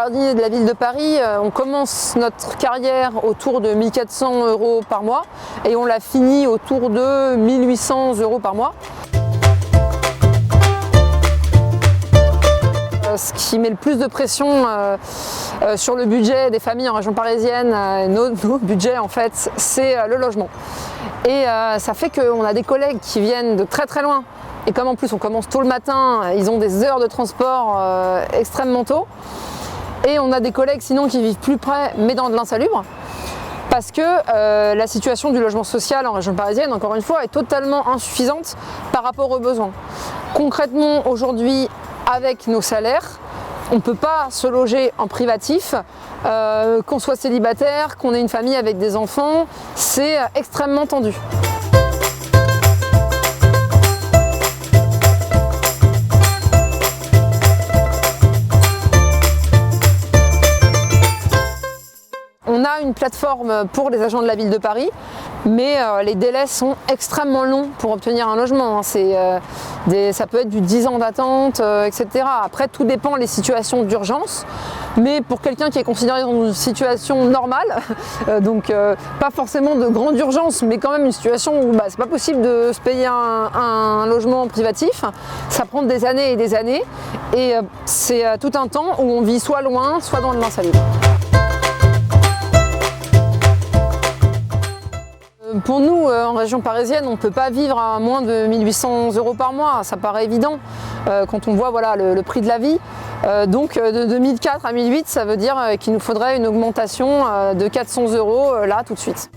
jardiniers de la ville de Paris, on commence notre carrière autour de 1 400 € par mois et on la finit autour de 1 800 € par mois. Ce qui met le plus de pression sur le budget des familles en région parisienne, nos budgets en fait, c'est le logement. Et ça fait qu'on a des collègues qui viennent de très très loin. Et comme en plus on commence tôt le matin, ils ont des heures de transport extrêmement tôt. Et on a des collègues sinon qui vivent plus près mais dans de l'insalubre. Parce que la situation du logement social en région parisienne, encore une fois, est totalement insuffisante par rapport aux besoins. Concrètement, aujourd'hui, avec nos salaires, on ne peut pas se loger en privatif, qu'on soit célibataire, qu'on ait une famille avec des enfants, c'est extrêmement tendu. On a une plateforme pour les agents de la ville de Paris, mais les délais sont extrêmement longs pour obtenir un logement. Ça peut être du 10 ans d'attente, etc. Après, tout dépend des situations d'urgence, mais pour quelqu'un qui est considéré dans une situation normale, donc pas forcément de grande urgence, mais quand même une situation où c'est pas possible de se payer un logement privatif, ça prend des années et des années, et c'est tout un temps où on vit soit loin, soit dans l'insalubre. Pour nous, en région parisienne, on ne peut pas vivre à moins de 1 800 € par mois, ça paraît évident quand on voit le prix de la vie. Donc de 1004 à 1008, ça veut dire qu'il nous faudrait une augmentation de 400 € là tout de suite.